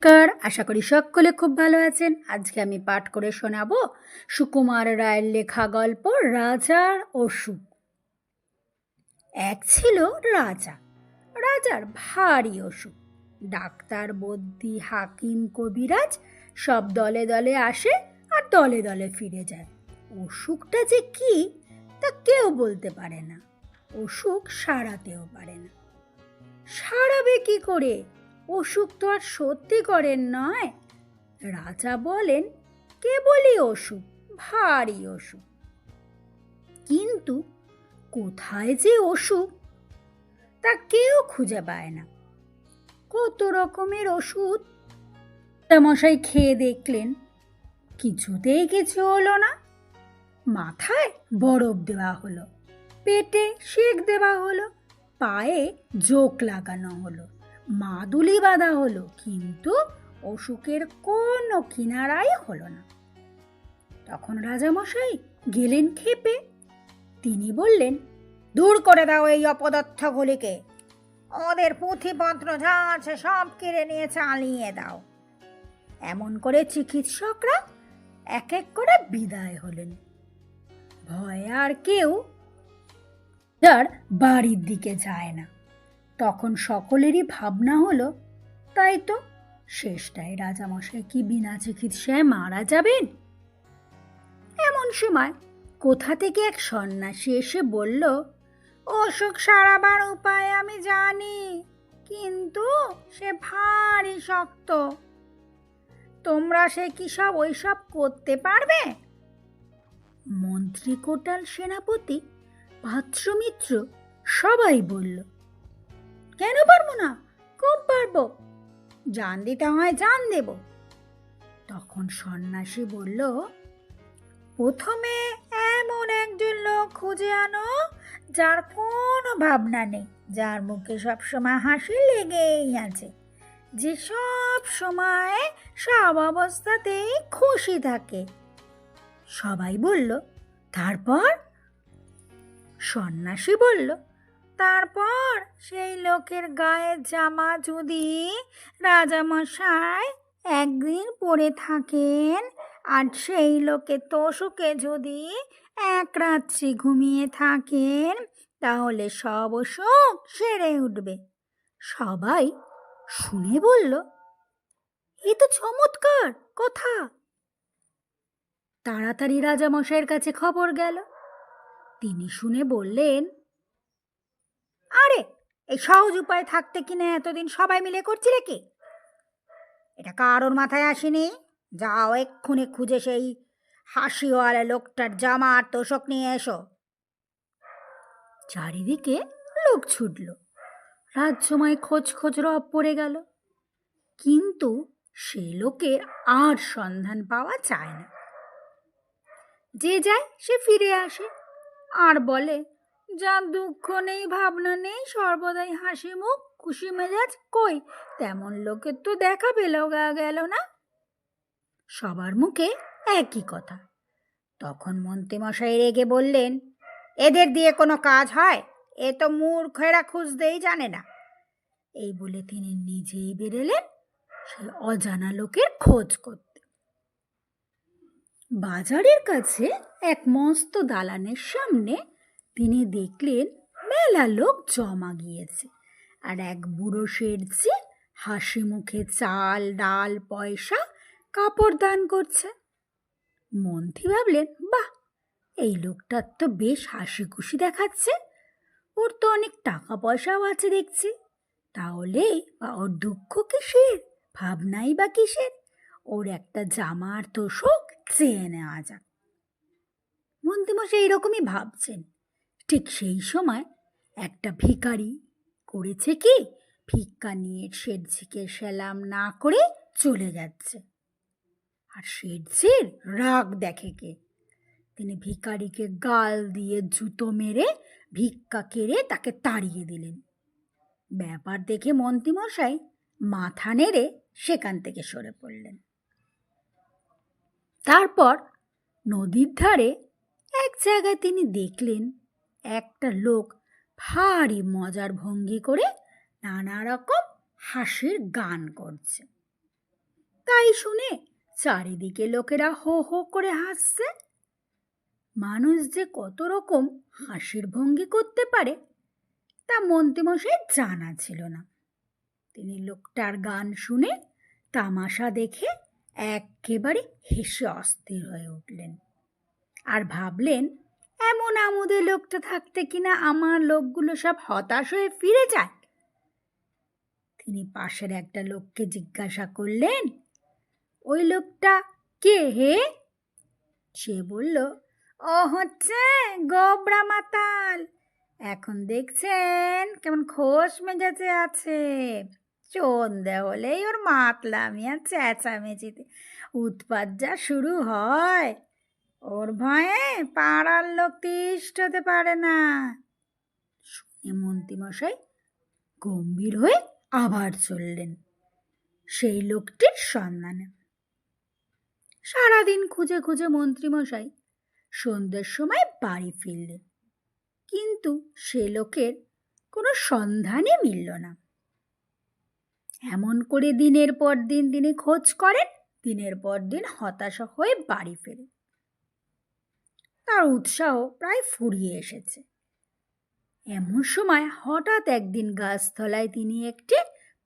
আশা করি সকলে খুব ভালো আছেন। আজকে আমি পাঠ করে শোনাবো সুকুমার রায়ের লেখা গল্প রাজার অসুখ। এক ছিল রাজা। রাজার ভারী অসুখ। ডাক্তার, বদ্যি, হাকিম, কবিরাজ সব দলে দলে আসে আর দলে দলে ফিরে যায়। অসুখটা যে কি তা কেউ বলতে পারে না। অসুখ সারাতেও পারে না। সারাবে কি করে? অসুখ তো আর সত্যি করেন নয়। রাজা বলেন, কেবলই অসুখ, ভারী অসুখ। কিন্তু কোথায় যে অসুখ তা কেউ খুঁজে পায় না। কত রকমের ওষুধ মশাই খেয়ে দেখলেন, কিছুতেই কিছু হলো না। মাথায় বরফ দেওয়া হলো, পেটে সেক দেওয়া হলো, পায়ে জোক লাগানো হলো, মাদুলি বাঁধা হলো, কিন্তু অসুখের কোনো কিনারাই হলো না। তখন রাজামশাই গেলেন ক্ষেপে। তিনি বললেন, দূর করে দাও এই অপদার্থগুলিকে, ওদের পুঁথিপত্র যা আছে সব কেড়ে নিয়ে চালিয়ে দাও। এমন করে চিকিৎসকরা এক এক করে বিদায় হলেন। ভয়ে আর কেউ তার বাড়ির দিকে যায় না। তখন সকলেরই ভাবনা হলো, তাই তো, শেষটায় রাজামশাই কি বিনা চিকিৎসায় মারা যাবেন? এমন সময় কোথা থেকে এক সন্ন্যাসী এসে বলল, অসুখ সারাবার উপায় আমি জানি, কিন্তু সে ভারী শক্ত। তোমরা সে কি সব ওইসব করতে পারবে? মন্ত্রী, কোটাল, সেনাপতি, পাত্রমিত্র সবাই বলল, কেন পারবো না, খুব পারবো, জান দিতে হয় জান দেব। তখন সন্ন্যাসী বলল, প্রথমে এমন একজন লোক খুঁজে আনো যার কোনো ভাবনা নেই, যার মুখে সবসময় হাসি লেগেই আছে, যে সব সময় সব অবস্থাতেই খুশি থাকে। সবাই বলল, তারপর? সন্ন্যাসী বলল, তারপর সেই লোকের গায়ের জামা যদি রাজামশাই একদিন পরে থাকেন, আর সেই লোকের তোষকে যদি এক রাত্রি ঘুমিয়ে থাকেন, তাহলে সব অসুখ সেরে উঠবে। সবাই শুনে বলল, এ তো চমৎকার কথা। তাড়াতাড়ি রাজামশাইয়ের কাছে খবর গেল। তিনি শুনে বললেন, আরে এই সহজ উপায় থাকতে কিনা এতদিন সবাই মিলে করছিলে কি? এটা কারোর মাথায় আসেনি? যাও এক্ষুনি খুঁজে সেই হাসিওয়ালা লোকটার জামা আর তোষক নিয়ে এসো। চারিদিকে লোক ছুটল। রাজ্যময় খোঁজ খোঁজ রব পড়ে গেল, কিন্তু সে লোকের আর সন্ধান পাওয়া যায় না। যে যায় সে ফিরে আসে আর বলে, যার দুঃখ নেই, ভাবনা নেই, সর্বদাই হাসি মুখ, খুশি মেজাজ, কই তেমন লোকের তো দেখা পেলেও গেল না। সবার মুখে একই কথা। তখন মন্ত্রীমশাই রেগে বললেন, এদের দিয়ে কোনো কাজ হয়? এ তো মূর্খেরা খুঁজতেই জানে না। এই বলে তিনি নিজেই বেরোলেন সেই অজানা লোকের খোঁজ করতে। বাজারের কাছে এক মস্ত দালানের সামনে তিনি দেখলেন মেলা লোক জমা গিয়েছে, আর এক বুড়ো শেঠজি হাসি মুখে চাল, ডাল, পয়সা, কাপড় দান করছে। মন্ত্রী ভাবলেন, বাহ, এই লোকটার তো বেশ হাসি খুশি দেখাচ্ছে, ওর তো অনেক টাকা পয়সাও আছে দেখছি, তাহলে বা ওর দুঃখ কিসের, ভাবনাই বা কিসের, ওর একটা জামা আর তোষক চেয়ে নেওয়া যাক। মন্ত্রীমশাই এরকমই ভাবছেন। ঠিক সেই সময় একটা ভিখারি করেছে কি, ভিক্ষা নিয়ে শেঠজিকে সেলাম না করে চলে যাচ্ছে। আর শেঠজির রাগ দেখে কে, তিনি ভিখারিকে গাল দিয়ে জুতো মেরে ভিক্ষা কেড়ে তাকে তাড়িয়ে দিলেন। ব্যাপার দেখে মন্ত্রীমশাই মাথা নেড়ে সেখান থেকে সরে পড়লেন। তারপর নদীর ধারে এক জায়গায় তিনি দেখলেন একটা লোক ভারী মজার ভঙ্গি করে নানা রকম হাসির গান করছে। তাই শুনে চারিদিকে লোকেরা হো হো করে হাসছে। মানুষ যে কত রকম হাসির ভঙ্গি করতে পারে তা মন্ত্রীমশাই জানা ছিল না। তিনি লোকটার গান শুনে, তামাশা দেখে একেবারে হেসে অস্থির হয়ে উঠলেন আর ভাবলেন, এমন আমোদে লোকটা থাকতে কিনা আমার লোকগুলো সব হতাশ হয়ে ফিরে যায়। তিনি পাশের একটা লোককে জিজ্ঞাসা করলেন, ওই লোকটা কে হে? সে বলল, ও হচ্ছে গোবরা মাতাল। এখন দেখছেন কেমন খোশ মেজাজে আছে। সন্ধে হলেই ওর মাতলামি আর চেঁচামেচিতে উৎপাত যা শুরু হয়, ওর ভয়ে পাড়ার লোক তিষ্ঠ হতে পারে না। শুনে মন্ত্রীমশাই গম্ভীর হয়ে আবার চললেন সেই লোকটির সন্ধানে। সারাদিন খুঁজে খুঁজে মন্ত্রীমশাই সন্ধ্যের সময় বাড়ি ফিরলেন, কিন্তু সে লোকের কোনো সন্ধানই মিলল না। এমন করে দিনের পর দিন তিনি খোঁজ করেন, দিনের পর দিন হতাশা হয়ে বাড়ি ফেরেন। তার উৎসাহ প্রায় ফুরিয়ে এসেছে। এমন সময় হঠাৎ একদিন গাছতলায় তিনি একটি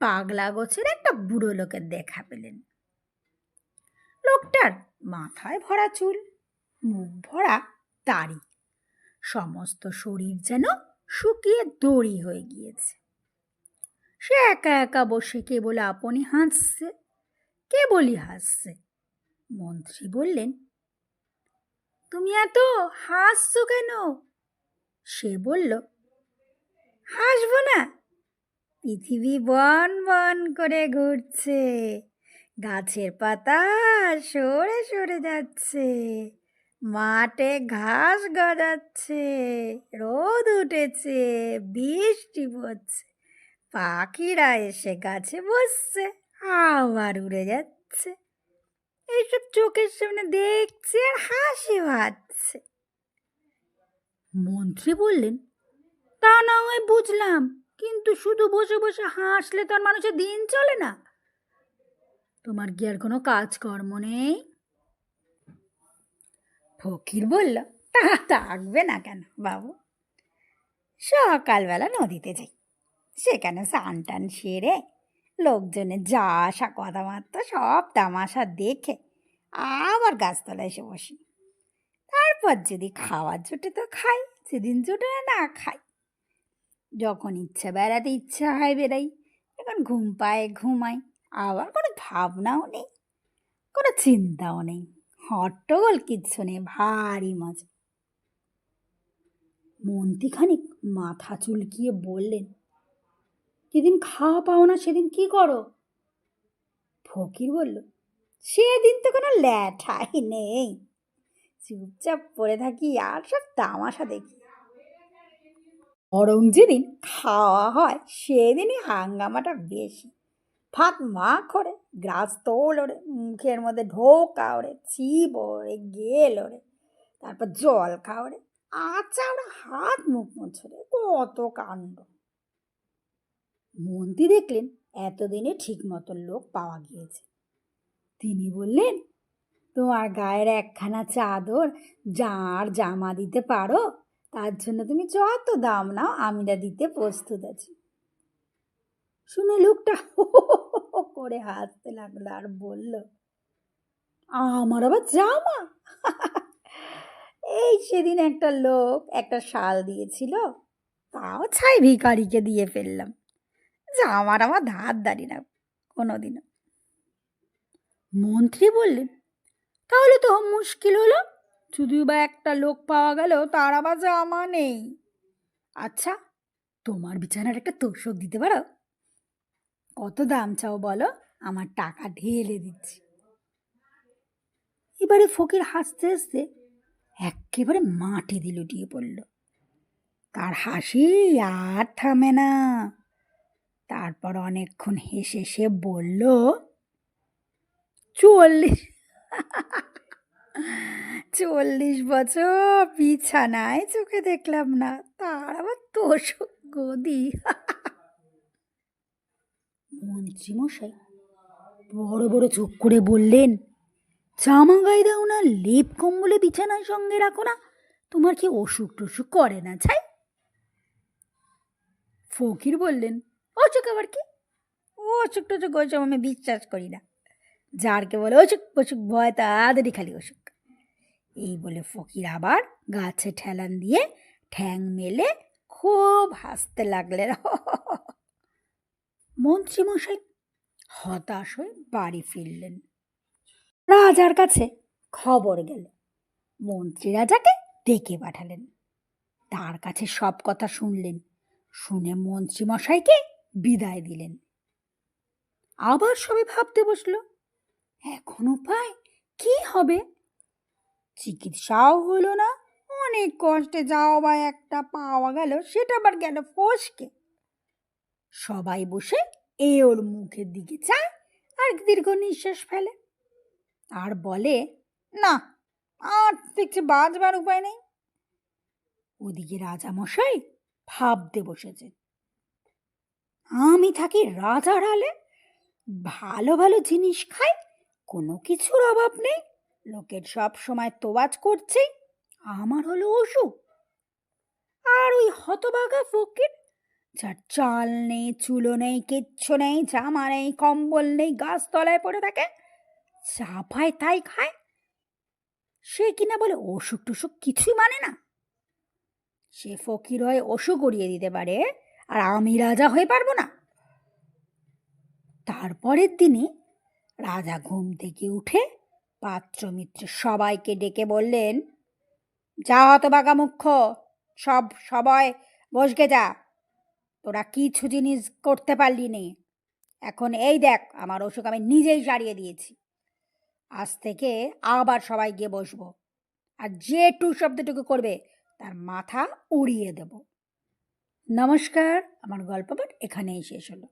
পাগলা গোছের একটা বুড়ো লোকের দেখা পেলেন। লোকটার মাথায় ভরা চুল, মুখ ভরা দাড়ি, সমস্ত শরীর যেন শুকিয়ে দড়ি হয়ে গিয়েছে। সে একা একা বসে কেবল আপনি হাসছে, কেবলই হাসছে। মন্ত্রী বললেন, তুমি এত হাসছো কেন? সে বলল, হাসবো না? পৃথিবী বন বন করে ঘুরছে, গাছের পাতা সরে সরে যাচ্ছে, মাঠে ঘাস গজাচ্ছে, রোদ উঠেছে, বৃষ্টি পড়ছে, পাখিরা এসে গাছে বসছে, আবার উড়ে যাচ্ছে। এইসব চোখের সামনে দেখছে আর হাসি পাচ্ছে। মন্ত্রী বললেন, তা না হয় বুঝলাম, কিন্তু শুধু বসে বসে হাসলে তো আর মানুষের দিন চলে না। তোমার কি আর কোনো কাজকর্ম নেই? ফকির বলল, তা থাকবে না কেন বাবু, সকালবেলা নদীতে যাই, সেখানে স্নান টান সেরে লোকজনের যা আসা কথাবার্তা সব তামাশা দেখে আবার গাছতলায় এসে বসি। তারপর যদি খাওয়ার জোটে তো খাই, সেদিন জোটে না খাই। যখন ইচ্ছা বেড়াতে ইচ্ছা হয় বেড়াই, এখন ঘুম পায় ঘুমাই। আবার কোনো ভাবনাও নেই, কোনো চিন্তাও নেই, হট্টগোল কিচ্ছু নেই, ভারী মজা। মন্ত্রী খানিক মাথা চুলকিয়ে বললেন, যেদিন খাওয়া পাও না সেদিন কি করো? ফকির বলল, সেদিন তো কোনো ল্যাঠাই নেই, চুপচাপ পড়ে থাকি আর সব তামাশা দেখি। বরং যেদিন খাওয়া হয় সেদিনই হাঙ্গামাটা বেশি। ফাঁক মাখ ওরে, গ্রাস তোল ওরে, মুখের মধ্যে ঢোকা ওরে, চিপ ওরে, গেল ওরে, তারপর জল খাওয়ারে, আচ্ছা ওরা হাত মুখ মুছরে, কত কাণ্ড। মন্ত্রী দেখলেন এতদিনে ঠিক মতন লোক পাওয়া গিয়েছে। তিনি বললেন, তোমার গায়ের একখানা চাদর যার জামা দিতে পারো, তার জন্য তুমি যত দাম নাও আমি তা দিতে প্রস্তুত আছি। শুনে লোকটা হো হো করে হাসতে লাগলো আর বলল, আমার আবার জামা? এই সেদিন একটা লোক একটা শাল দিয়েছিল, তাও ছাই ভিখারিকে দিয়ে ফেললাম। জামার আমার ধার ধারি না কোনোদিনও। মন্ত্রী বললেন, তাহলে তো মুশকিল হলো, যদিও বা একটা লোক পাওয়া গেল তার আবার জামা নেই। আচ্ছা, তোমার বিছানার একটা তোষক দিতে পারো? কত দাম চাও বলো, আমার টাকা ঢেলে দিচ্ছি। এবারে ফকির হাসতে হাসতে একেবারে মাটিতে লুটিয়ে পড়ল। তার হাসি আর থামে না। তারপর অনেকক্ষণ হেসে সে বলল, 40 বছর বিছানায় চোখে দেখলাম না, তার আবার তোষক গদি। মন্ত্রী মশাই বড় বড় চোখ করে বললেন, জামা গায়ে দাও না, লেপ কম্বলে বিছানার সঙ্গে রাখো না, তোমার কি অসুখ টসুখ করে না ছাই? ফকির বললেন, অসুখ আবার কি? ও অসুখ টসুখ ওইসব আমি বিশ্বাস করি না। যারকে বলে অসুখ পসুখ ভয় তাদেরই খালি অসুখ। এই বলে ফকির আবার গাছে ঠেলান দিয়ে ঠ্যাং মেলে খুব হাসতে লাগলেন। মন্ত্রীমশাই হতাশ হয়ে বাড়ি ফিরলেন। রাজার কাছে খবর গেল। মন্ত্রী রাজাকে ডেকে পাঠালেন। তার কাছে সব কথা শুনলেন। শুনে মন্ত্রীমশাইকে বিদায় দিলেন। আবার সবাই ভাবতে বসলো, এখন উপায় কি হবে? চিকিৎসাও হলো না, অনেক কষ্টে যাও বা একটা পাওয়া গেল, সেটা আবার গেল ফসকে। সবাই বসে এ ওর মুখের দিকে চায় আর দীর্ঘ নিঃশ্বাস ফেলে আর বলে, না আর দেখছি বাঁচবার উপায় নেই। ওদিকে রাজামশাই ভাবতে বসেছেন, আমি থাকি রাজার হালে, ভালো ভালো জিনিস খাই, কোনো কিছুর অভাব নেই, লোকের সব সময় তোয়াজ করছে, আমার হলো অসুখ। আর ওই হতভাগা ফকির, যার চাল নেই, চুলো নেই, কিচ্ছু নেই, জামা নেই, কম্বল নেই, গাছতলায় পড়ে থাকে, যা পায় তাই খায়, সে কিনা বলে অসুখ টসুখ কিছুই মানে না। সে ফকির হয়ে অসুখ উড়িয়ে দিতে পারে, আর আমি রাজা হয়ে পারবো না? তারপরের দিনই রাজা ঘুম থেকে উঠে পাত্র মিত্র সবাইকে ডেকে বললেন, যা হতভাগা মুখ্য, সবাই বসগে যা, তোরা কিছু জিনিস করতে পারলি নে, এখন এই দেখ আমার অসুখ আমি নিজেই সারিয়ে দিয়েছি, আজ থেকে আবার সবাই গিয়ে বসবো, আর যে টু শব্দটুকু করবে তার মাথা উড়িয়ে দেব। নমস্কার, আমার গল্প পাঠ এখানেই শেষ হলো।